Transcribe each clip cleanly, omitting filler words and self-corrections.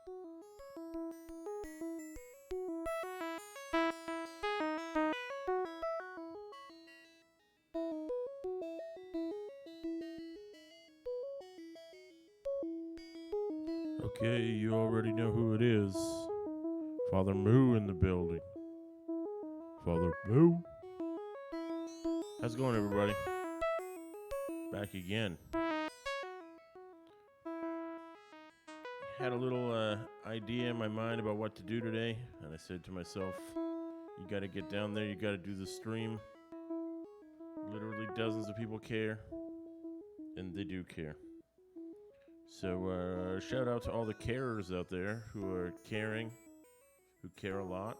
Okay, you already know who it is. Father Moo in the building. Father Moo. How's it going, everybody? Back again. Had a little idea in my mind about what to do today, and I said to myself, you gotta get down there, you gotta do the stream. Literally dozens of people care, and they do care. So, shout out to all the carers out there who are caring, who care a lot.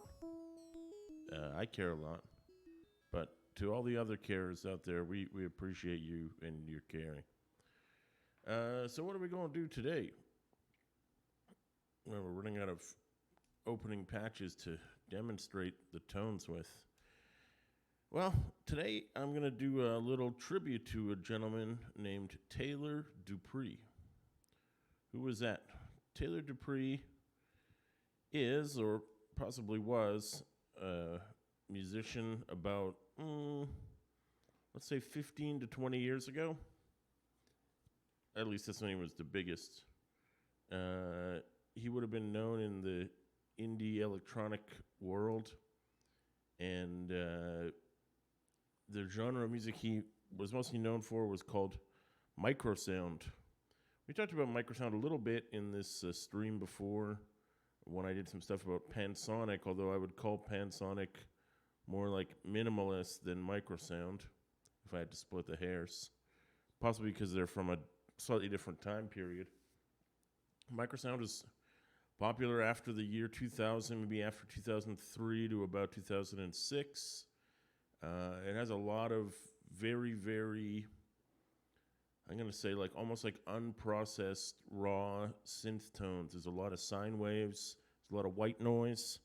I care a lot. But to all the other carers out there, we appreciate you and your caring. So what are we going to do today? Well, we're running out of opening patches to demonstrate the tones with. Well, today I'm going to do a little tribute to a gentleman named Taylor Deupree. Who was that? Taylor Deupree is, or possibly was, a musician about, let's say 15 to 20 years ago. At least that's when he was the biggest. He would have been known in the indie electronic world, and the genre of music he was mostly known for was called microsound. We talked about microsound a little bit in this stream before when I did some stuff about Pansonic, although I would call Pansonic more like minimalist than microsound, if I had to split the hairs. Possibly because they're from a slightly different time period. Microsound is popular after the year 2000, maybe after 2003 to about 2006. It has a lot of very, very, I'm going to say like almost like unprocessed raw synth tones. There's a lot of sine waves, there's a lot of white noise.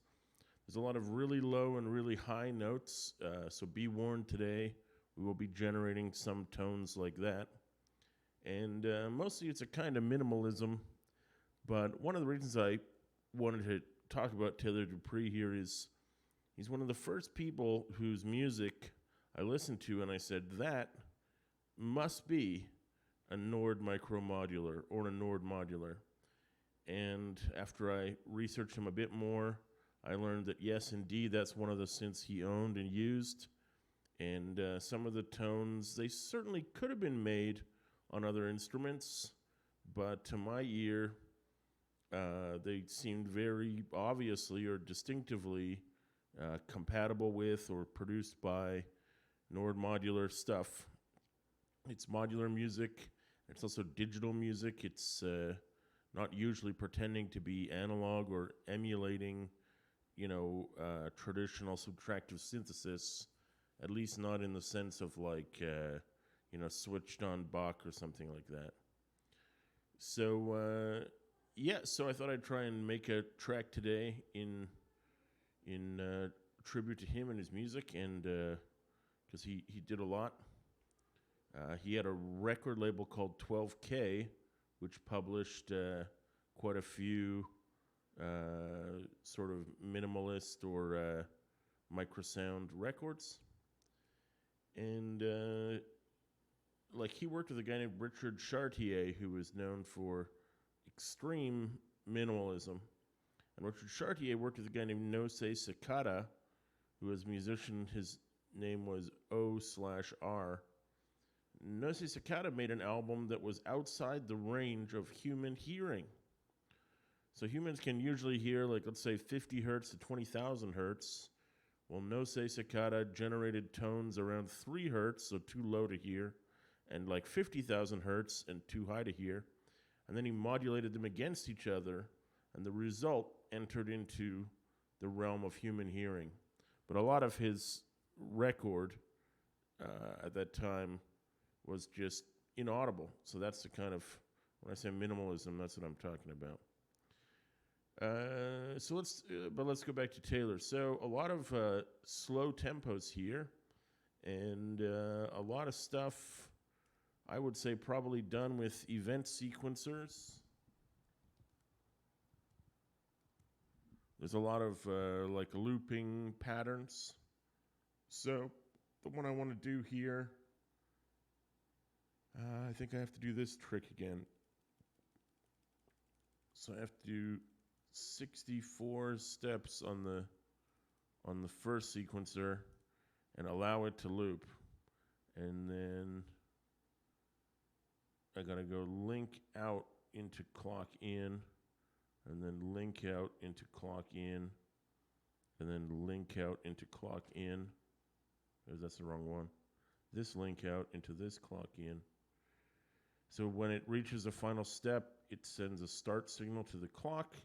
There's a lot of really low and really high notes, so be warned today, we will be generating some tones like that. And mostly it's a kind of minimalism, but one of the reasons I wanted to talk about Taylor Deupree here is he's one of the first people whose music I listened to and I said, that must be a Nord micromodular or a Nord modular. And after I researched him a bit more, I learned that yes, indeed, that's one of the synths he owned and used. And some of the tones, they certainly could have been made on other instruments, but to my ear, they seemed very obviously or distinctively compatible with or produced by Nord modular stuff. It's modular music. It's also digital music. It's not usually pretending to be analog or emulating traditional subtractive synthesis, at least not in the sense of like, switched on Bach or something like that. So, so I thought I'd try and make a track today in tribute to him and his music, and because he did a lot. He had a record label called 12K, which published quite a few sort of minimalist or microsound records. And he worked with a guy named Richard Chartier, who was known for extreme minimalism. And Richard Chartier worked with a guy named Nose Cicada, who was a musician. His name was O/R. Nose Cicada made an album that was outside the range of human hearing. So humans can usually hear, let's say 50 hertz to 20,000 hertz. Well, Nose Cicada generated tones around 3 hertz, so too low to hear, and 50,000 hertz and too high to hear. And then he modulated them against each other, and the result entered into the realm of human hearing. But a lot of his record at that time was just inaudible. So that's the kind of, when I say minimalism, that's what I'm talking about. Let's go back to Taylor. So a lot of slow tempos here, and a lot of stuff, I would say probably done with event sequencers. There's a lot of like looping patterns. So the one I want to do here, I think I have to do this trick again. So I have to do 64 steps on the first sequencer and allow it to loop. And then I gotta go link out into clock in, and then link out into clock in, and then link out into clock in. Oh, that's the wrong one. This link out into this clock in. So when it reaches the final step, it sends a start signal to the clock.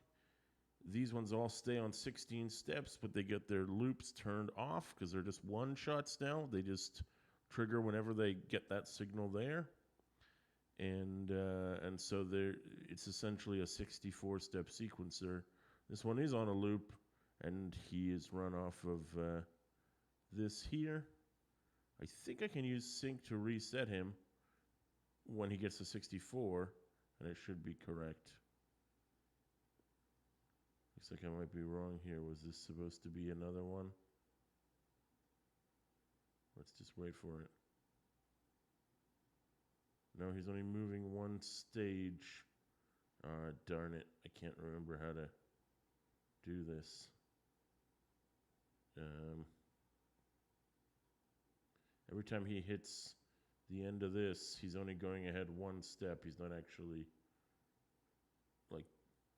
These ones all stay on 16 steps, but they get their loops turned off because they're just one shots now. They just trigger whenever they get that signal there. And so it's essentially a 64-step sequencer. This one is on a loop, and he is run off of this here. I think I can use sync to reset him when he gets to 64, and it should be correct. Looks like I might be wrong here. Was this supposed to be another one? Let's just wait for it. No, he's only moving one stage. Darn it. I can't remember how to do this. Every time he hits the end of this, he's only going ahead one step. He's not actually, like,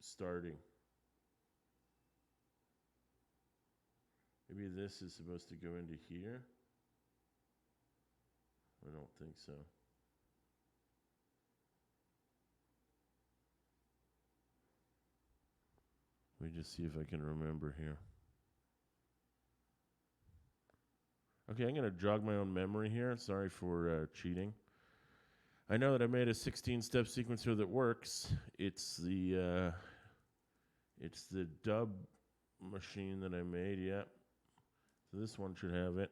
starting. Maybe this is supposed to go into here? I don't think so. Let me just see if I can remember here. Okay, I'm going to jog my own memory here. Sorry for cheating. I know that I made a 16-step sequencer that works. It's the dub machine that I made, yeah. So this one should have it.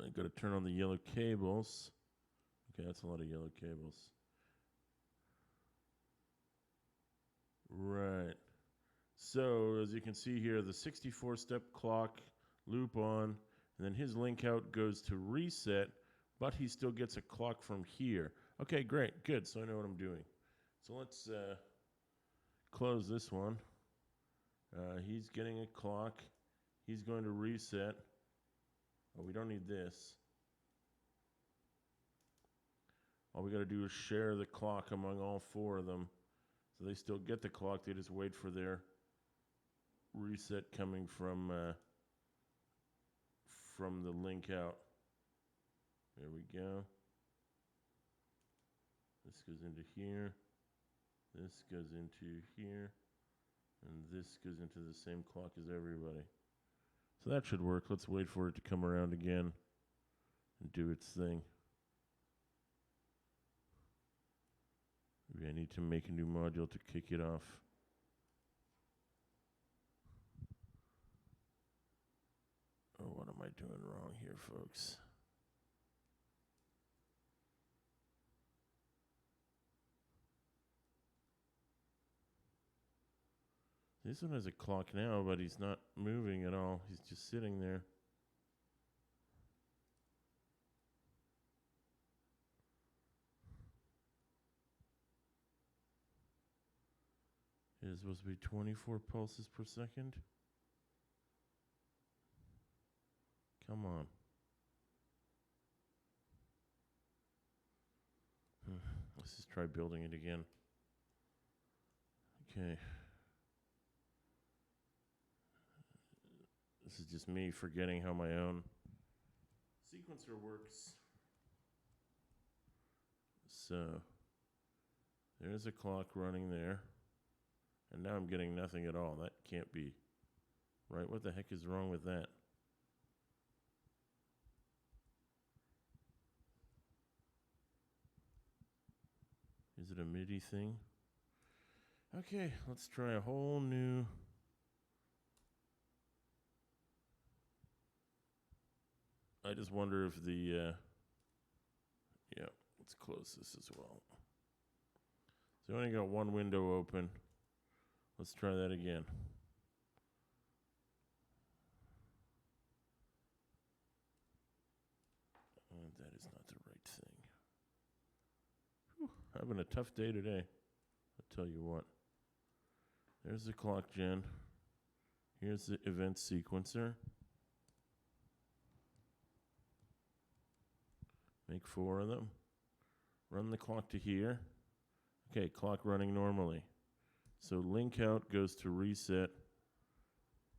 I got to turn on the yellow cables. Okay, that's a lot of yellow cables. Right. So, as you can see here, the 64-step clock, loop on, and then his link out goes to reset, but he still gets a clock from here. Okay, great, good, so I know what I'm doing. So let's close this one. He's getting a clock. He's going to reset. Oh, we don't need this. All we got to do is share the clock among all four of them. So they still get the clock, they just wait for their reset coming from the link out. There we go. This goes into here. This goes into here. And this goes into the same clock as everybody. So that should work. Let's wait for it to come around again and do its thing. Maybe I need to make a new module to kick it off. Oh, what am I doing wrong here, folks? This one has a clock now, but he's not moving at all. He's just sitting there. It is supposed to be 24 pulses per second. Come on. Let's just try building it again. Okay. This is just me forgetting how my own sequencer works. So, there's a clock running there. And now I'm getting nothing at all. That can't be right. What the heck is wrong with that? Is it a MIDI thing? Okay, let's try a whole new... I just wonder if the... yeah, let's close this as well. So I only got one window open. Let's try that again. Oh, that is not the right thing. Whew, having a tough day today. I'll tell you what. There's the clock gen. Here's the event sequencer. Make 4 of them. Run the clock to here. Okay, clock running normally. So link out goes to reset.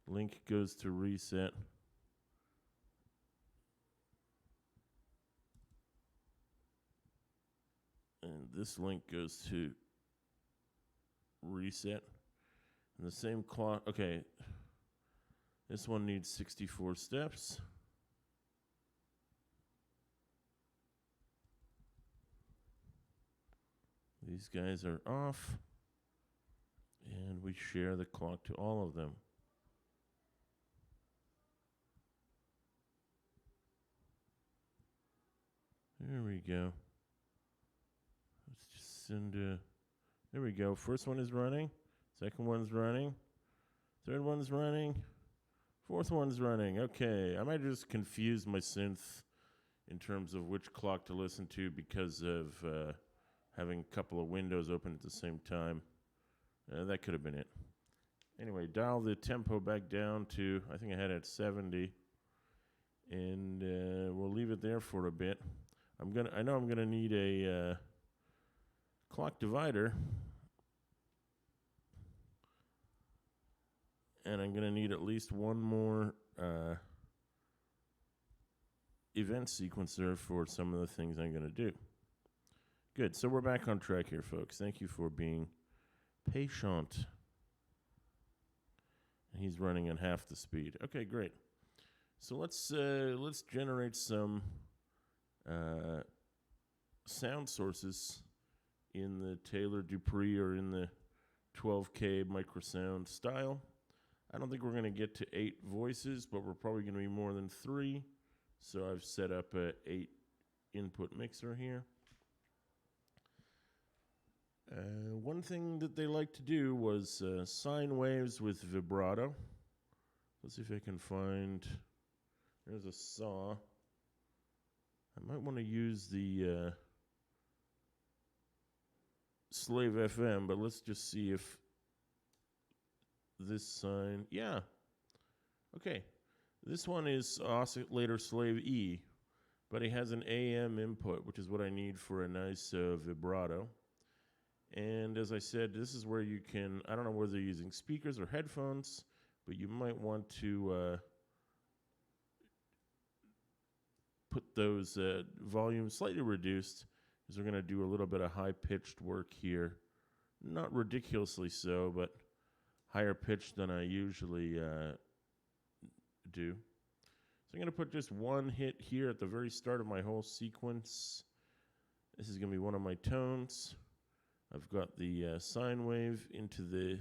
Link goes to reset. And this link goes to reset. And the same clock, okay. This one needs 64 steps. These guys are off. And we share the clock to all of them. There we go. Let's just send there we go. First one is running. Second one's running. Third one's running. Fourth one's running. Okay, I might just confuse my synth in terms of which clock to listen to because of having a couple of windows open at the same time. That could have been it. Anyway, dial the tempo back down to, I think I had it at 70. And we'll leave it there for a bit. I know I'm gonna need a clock divider. And I'm gonna need at least one more event sequencer for some of the things I'm gonna do. Good, so we're back on track here, folks. Thank you for being patient. And he's running at half the speed. Okay, great. So let's generate some sound sources in the Taylor Deupree or in the 12K microsound style. I don't think we're going to get to 8 voices, but we're probably going to be more than 3. So I've set up a 8 input mixer here. One thing that they like to do was sine waves with vibrato. Let's see if I can find. There's a saw. I might want to use the Slave FM, but let's just see if this sine. Yeah. Okay. This one is oscillator Slave E, but it has an AM input, which is what I need for a nice vibrato. And as I said, this is where you can, I don't know whether you're using speakers or headphones, but you might want to put those volumes slightly reduced, because we're going to do a little bit of high-pitched work here. Not ridiculously so, but higher pitched than I usually do. So I'm going to put just one hit here at the very start of my whole sequence. This is going to be one of my tones. I've got the sine wave into the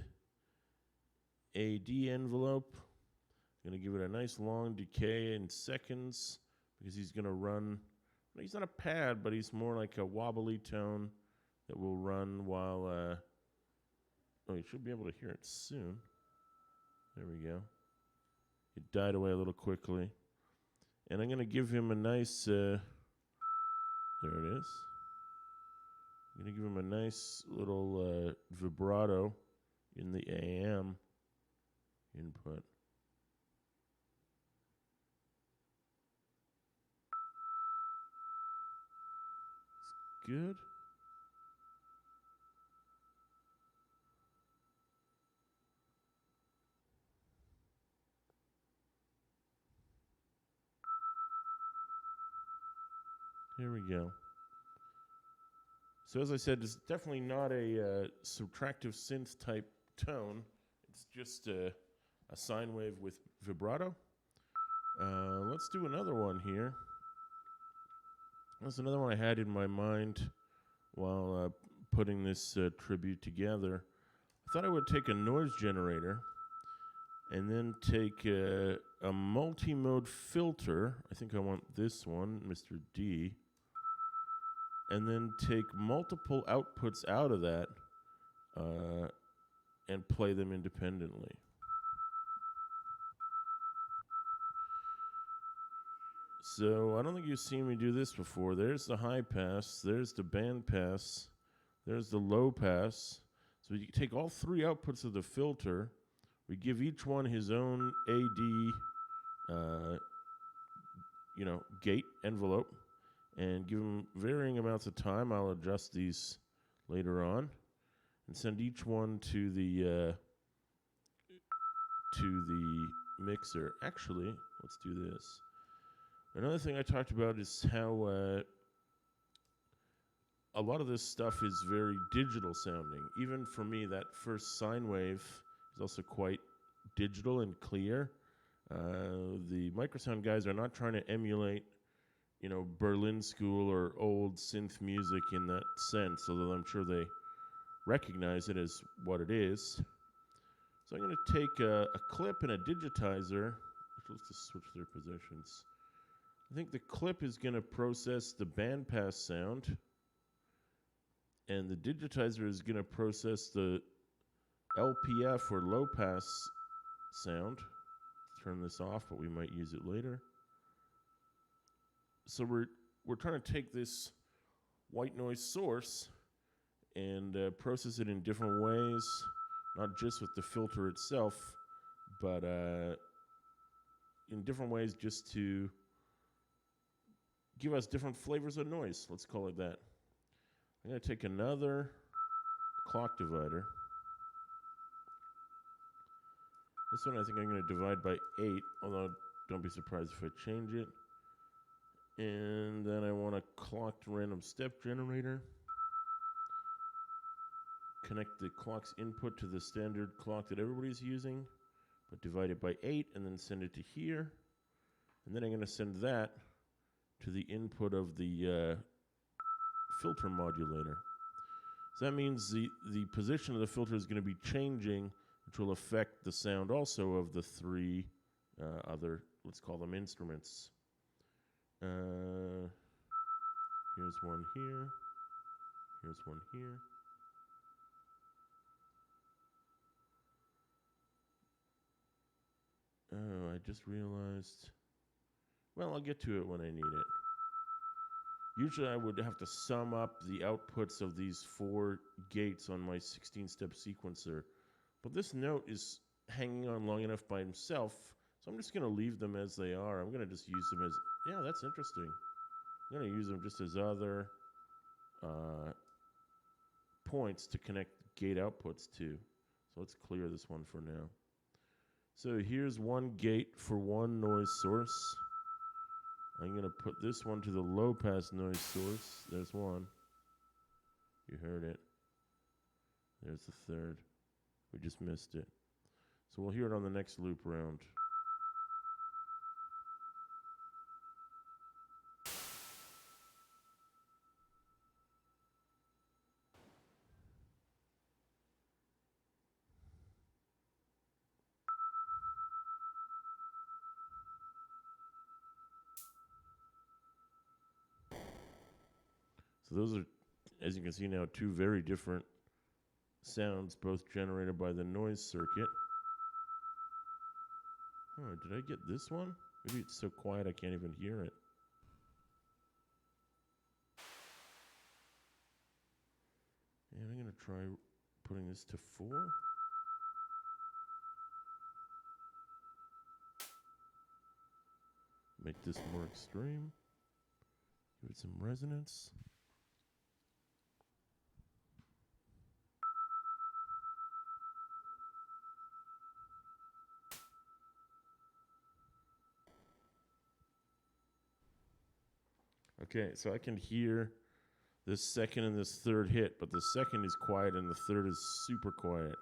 AD envelope. I'm going to give it a nice long decay in seconds because he's going to run. He's not a pad, but he's more like a wobbly tone that will run while. Oh, you should be able to hear it soon. There we go. It died away a little quickly. And I'm going to give him a nice. There it is. I'm going to give him a nice little vibrato in the AM input. It's good. Here we go. So as I said, it's definitely not a subtractive synth type tone. It's just a sine wave with vibrato. Let's do another one here. That's another one I had in my mind while putting this tribute together. I thought I would take a noise generator and then take a multi-mode filter. I think I want this one, Mr. D. And then take multiple outputs out of that and play them independently. So I don't think you've seen me do this before. There's the high pass, there's the band pass, there's the low pass. So you take all three outputs of the filter. We give each one his own AD, gate envelope, and give them varying amounts of time. I'll adjust these later on, and send each one to the mixer. Actually, let's do this. Another thing I talked about is how a lot of this stuff is very digital sounding. Even for me, that first sine wave is also quite digital and clear. The microsound guys are not trying to emulate, Berlin School or old synth music in that sense, although I'm sure they recognize it as what it is. So I'm going to take a clip and a digitizer. Let's just switch their positions. I think the clip is going to process the bandpass sound, and the digitizer is going to process the LPF or low pass sound. Turn this off, but we might use it later. So we're trying to take this white noise source and process it in different ways, not just with the filter itself, but in different ways just to give us different flavors of noise. Let's call it that. I'm going to take another clock divider. This one I think I'm going to divide by 8, although don't be surprised if I change it. And then I want a clocked random step generator. Connect the clock's input to the standard clock that everybody's using, but divide it by 8 and then send it to here. And then I'm going to send that to the input of the filter modulator. So that means the position of the filter is going to be changing, which will affect the sound also of the three other, let's call them instruments. Here's one here. Here's one here. Oh, I just realized. Well, I'll get to it when I need it. Usually I would have to sum up the outputs of these 4 gates on my 16-step sequencer. But this note is hanging on long enough by himself, so I'm just going to leave them as they are. I'm going to just use them as, yeah, that's interesting. I'm going to use them just as other points to connect gate outputs to. So let's clear this one for now. So here's one gate for one noise source. I'm going to put this one to the low pass noise source. There's one. You heard it. There's the third. We just missed it. So we'll hear it on the next loop round. So those are, as you can see now, 2 very different sounds, both generated by the noise circuit. Oh, did I get this one? Maybe it's so quiet I can't even hear it. And I'm going to try putting this to 4. Make this more extreme. Give it some resonance. Okay, so I can hear this second and this third hit, but the second is quiet and the third is super quiet.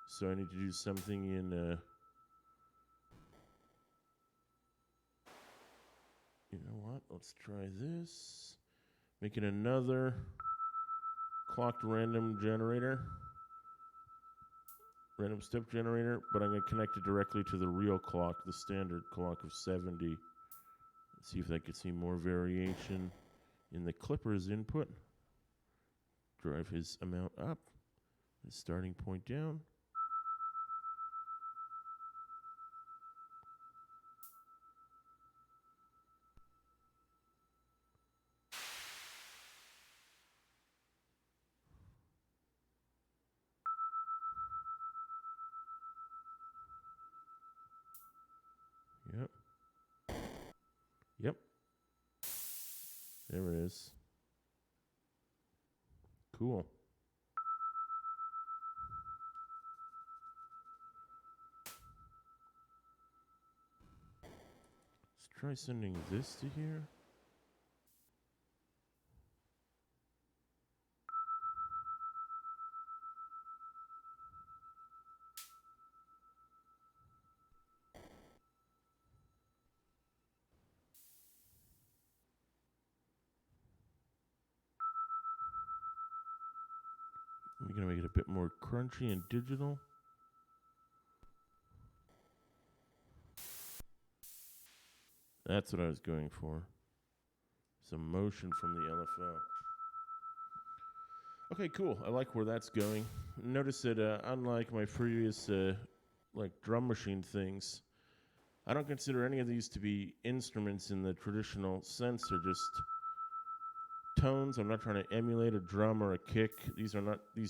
So I need to do something in, you know what? Let's try this. Making another clocked random generator. Random step generator, but I'm going to connect it directly to the real clock, the standard clock of 70. Let's see if that gets any more variation in the clipper's input. Drive his amount up. The starting point down. Yep. Yep. There it is. Cool. Let's try sending this to here. We're going to make it a bit more crunchy and digital. That's what I was going for. Some motion from the LFO. Okay, cool. I like where that's going. Notice that unlike my previous like drum machine things, I don't consider any of these to be instruments in the traditional sense. They're just tones. I'm not trying to emulate a drum or a kick. These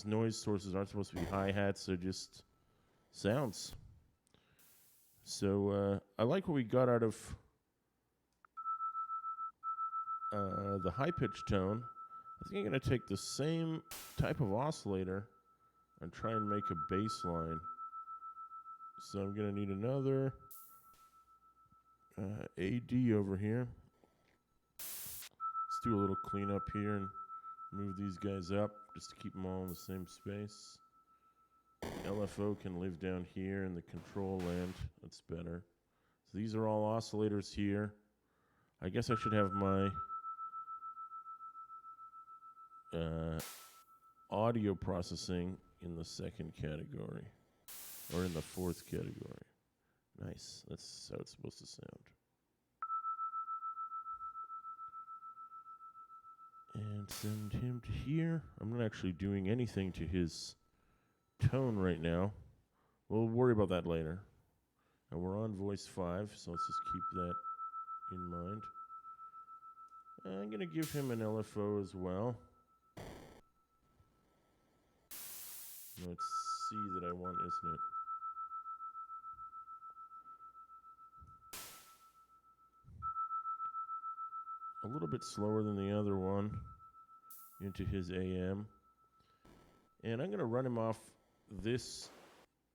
noise sources aren't supposed to be hi-hats. They're just sounds. So I like what we got out of the high-pitched tone. I think I'm going to take the same type of oscillator and try and make a bass line. So I'm going to need another AD over here. Let's do a little cleanup here and move these guys up just to keep them all in the same space. LFO can live down here in the control land. That's better. So these are all oscillators here. I guess I should have my audio processing in the second category, or in the fourth category. Nice. That's how it's supposed to sound. And send him to here. I'm not actually doing anything to his tone right now. We'll worry about that later. And we're on voice 5, so let's just keep that in mind. I'm going to give him an LFO as well. No, it's C that I want, isn't it? A little bit slower than the other one into his AM. And I'm going to run him off this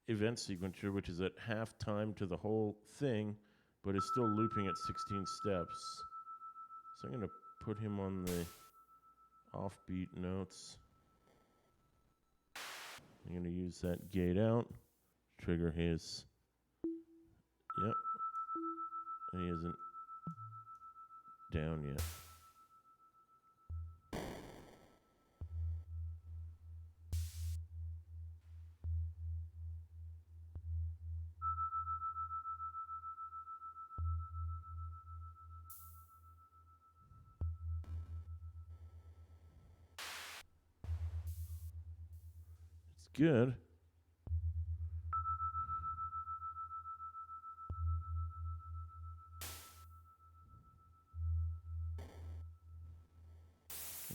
event sequencer, which is at half time to the whole thing, but is still looping at 16 steps. So I'm going to put him on the offbeat notes. I'm going to use that gate out, trigger his. Yep. He isn't down yet. It's good.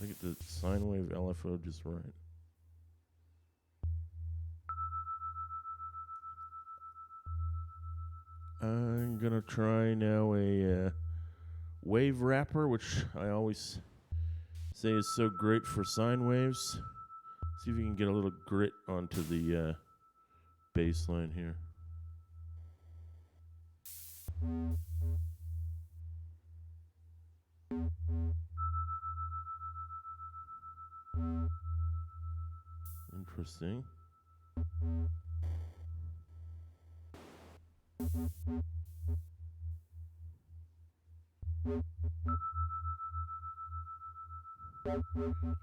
I get the sine wave LFO just right. I'm gonna try now a wave wrapper, which I always say is so great for sine waves. See if you can get a little grit onto the bass line here. Interesting.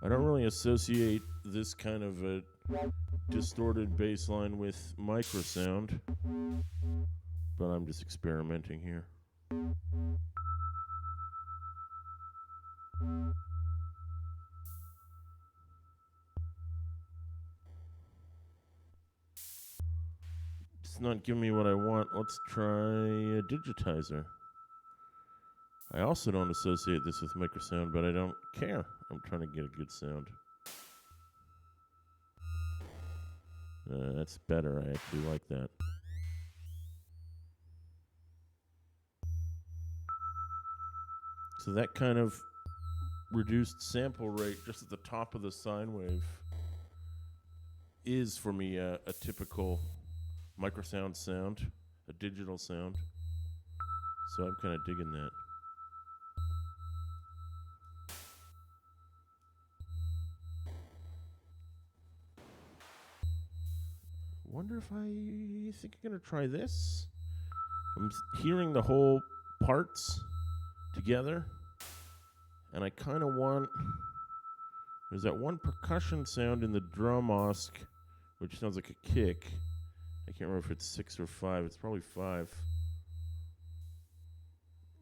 I don't really associate this kind of a distorted bass line with microsound, but I'm just experimenting here. It's not giving me what I want. Let's try a digitizer. I also don't associate this with microsound, but I don't care. I'm trying to get a good sound. That's better. I actually like that. So that kind of reduced sample rate just at the top of the sine wave is for me a typical microsound sound, a digital sound. So I'm kind of digging that. Wonder if I think I'm going to try this. I'm hearing the whole parts together, and I kind of want... There's that one percussion sound in the drum osc, which sounds like a kick. I can't remember if it's 6 or 5. It's probably 5.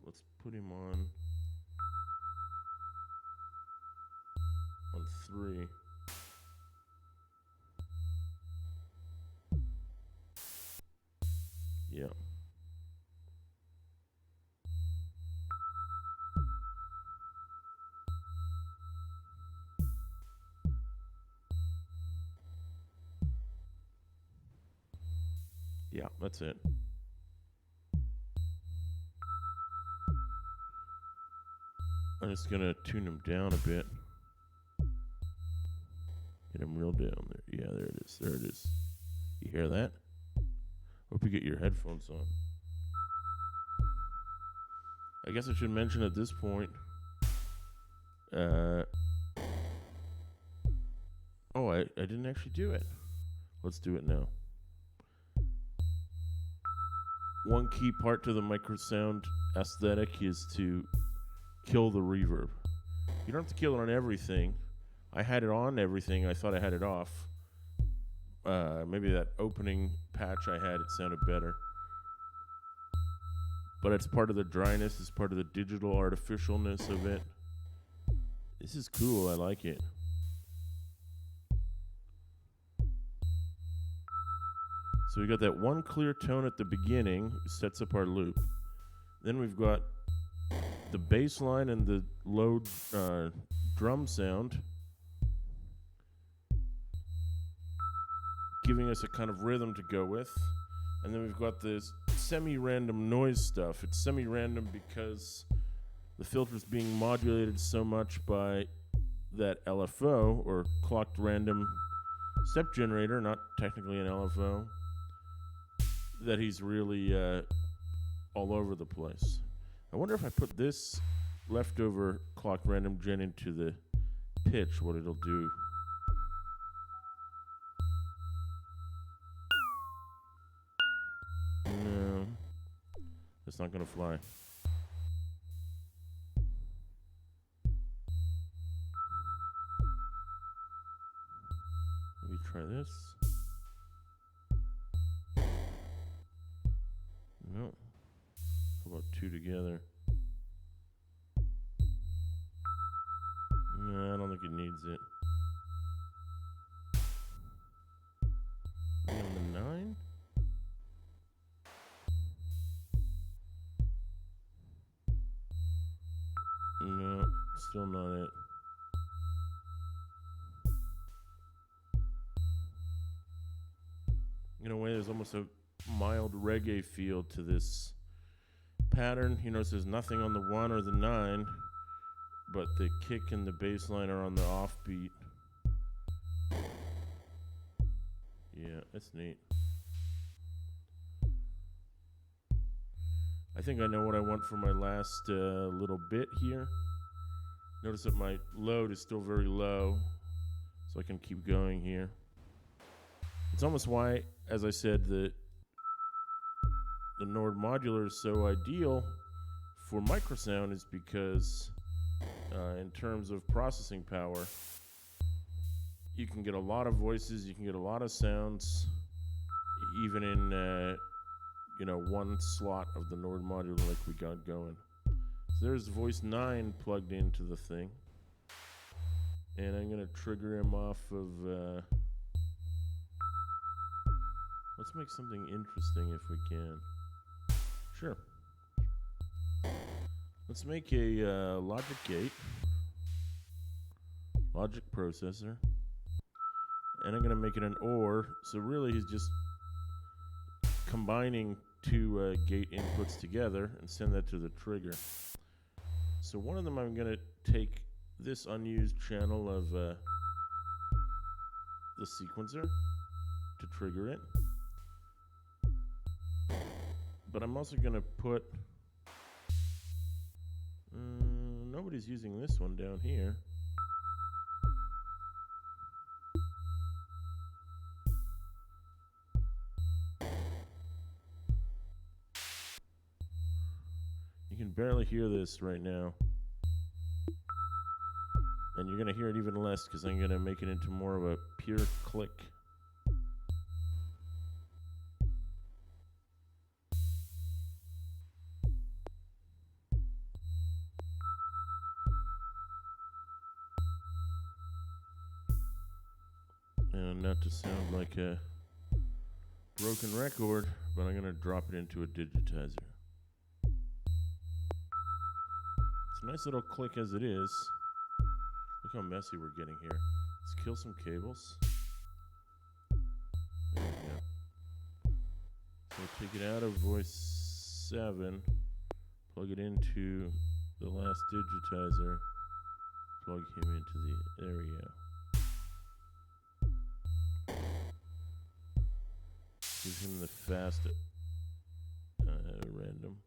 Let's put him on 3. Yeah. Yeah, that's it. I'm just going to tune him down a bit. Get him real down there. Yeah, there it is. There it is. You hear that? Hope you get your headphones on. I guess I should mention at this point. I didn't actually do it. Let's do it now. One key part to the microsound aesthetic is to kill the reverb. You don't have to kill it on everything. I had it on everything. I thought I had it off. Maybe that opening patch I had, it sounded better. But it's part of the dryness. It's part of the digital artificialness of it. This is cool. I like it. So we got that one clear tone at the beginning, sets up our loop. Then we've got the bass line and the low drum sound giving us a kind of rhythm to go with. And then we've got this semi-random noise stuff. It's semi-random because the filter's being modulated so much by that LFO, or clocked random step generator, not technically an LFO, that he's really all over the place. I wonder if I put this leftover clocked random gen into the pitch, what it'll do. No, that's not gonna fly. Let me try this. No. How about 2 together? No, I don't think it needs it. Maybe on the 9? No, still not it. In a way, there's almost a mild reggae feel to this pattern. You notice there's nothing on the 1 or the 9, but the kick and the bass line are on the offbeat. Yeah, that's neat. I think I know what I want for my last little bit here. Notice that my load is still very low, so I can keep going here. It's almost why, as I said, the Nord Modular is so ideal for microsound, is because in terms of processing power, you can get a lot of voices, you can get a lot of sounds, even in one slot of the Nord Modular like we got going. So there's voice 9 plugged into the thing, and I'm going to trigger him off of Let's make something interesting if we can. Sure. Let's make a logic gate, logic processor, and I'm going to make it an OR. So really he's just combining two gate inputs together and send that to the trigger. So one of them I'm going to take this unused channel of the sequencer to trigger it. But I'm also going to put... nobody's using this one down here. You can barely hear this right now. And you're going to hear it even less because I'm going to make it into more of a pure click. And not to sound like a broken record, but I'm going to drop it into a digitizer. It's a nice little click as it is. Look how messy we're getting here. Let's kill some cables. There we go. So we'll take it out of voice 7, plug it into the last digitizer, plug him into the, there we go. Gives him the fast random.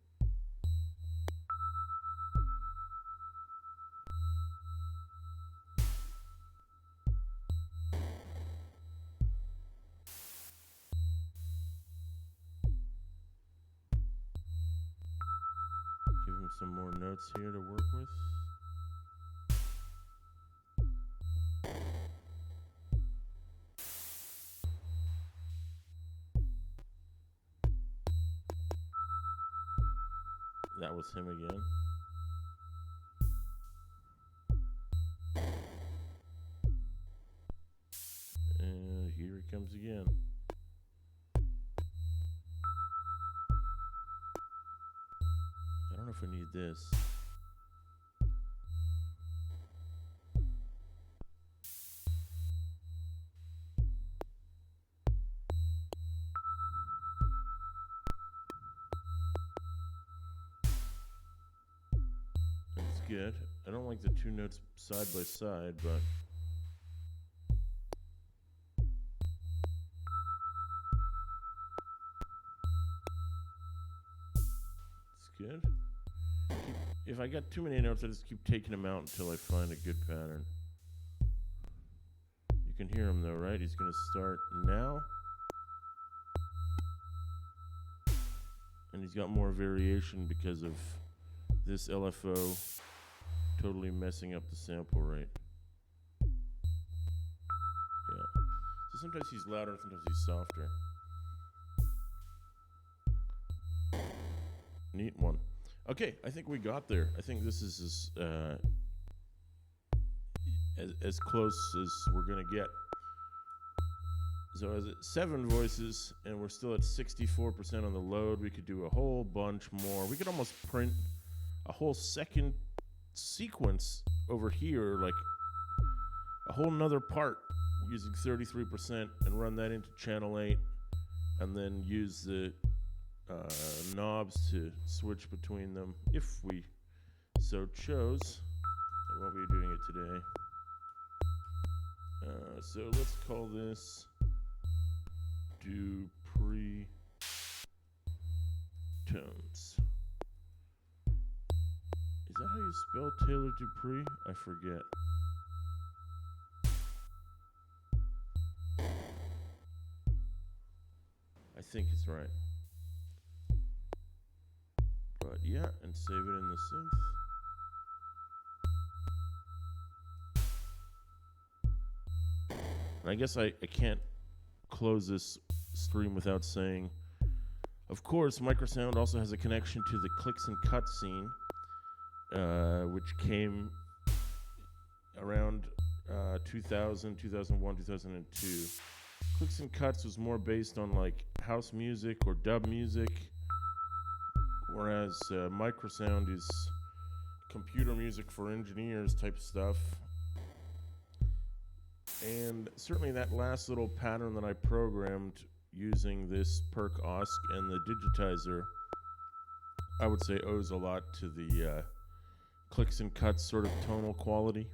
Give him some more notes here to work with. That was him again. And here he comes again. I don't know if I need this. Good. I don't like the two notes side by side, but it's good. If I got too many notes, I just keep taking them out until I find a good pattern. You can hear him though, right? He's going to start now. And he's got more variation because of this LFO totally messing up the sample rate. Yeah. So sometimes he's louder, sometimes he's softer. Neat one. Okay, I think we got there. I think this is as close as we're gonna get. So as 7 voices, and we're still at 64% on the load. We could do a whole bunch more. We could almost print a whole second sequence over here, like a whole nother part using 33% and run that into channel 8 and then use the knobs to switch between them if we so chose. I won't be doing it today. So let's call this Deupree tones. Is that how you spell Taylor Deupree? I forget. I think it's right. But yeah, and save it in the synth. And I guess I can't close this stream without saying, of course, microsound also has a connection to the clicks and cuts scene, which came around 2000, 2001, 2002. Clicks and Cuts was more based on like house music or dub music, whereas microsound is computer music for engineers type stuff. And certainly that last little pattern that I programmed using this perk OSC and the digitizer, I would say owes a lot to the Clicks and Cuts sort of tonal quality.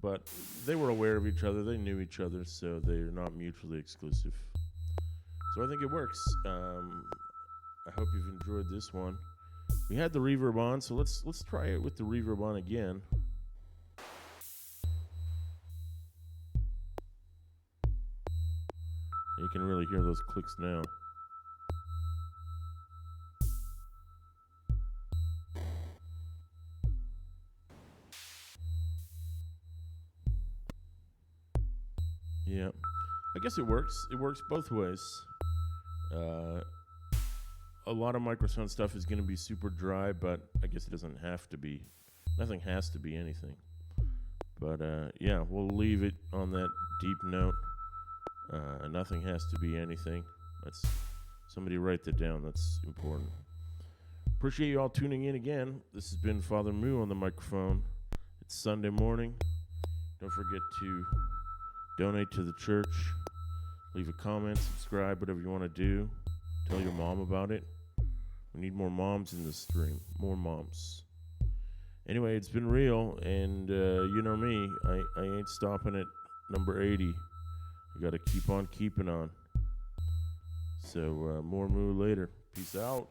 But they were aware of each other, they knew each other, so they're not mutually exclusive. So I think it works. I hope you've enjoyed this one. We had the reverb on, so let's try it with the reverb on again. You can really hear those clicks now. Yeah, I guess it works. It works both ways. A lot of microsound stuff is going to be super dry, but I guess it doesn't have to be. Nothing has to be anything. But yeah, we'll leave it on that deep note. Nothing has to be anything. That's somebody write that down. That's important. Appreciate you all tuning in again. This has been Father Moo on the microphone. It's Sunday morning. Don't forget to donate to the church. Leave a comment, subscribe, whatever you want to do. Tell your mom about it. We need more moms in this stream. More moms. Anyway, it's been real, and you know me. I ain't stopping at number 80. I got to keep on keeping on. So more Moo later. Peace out.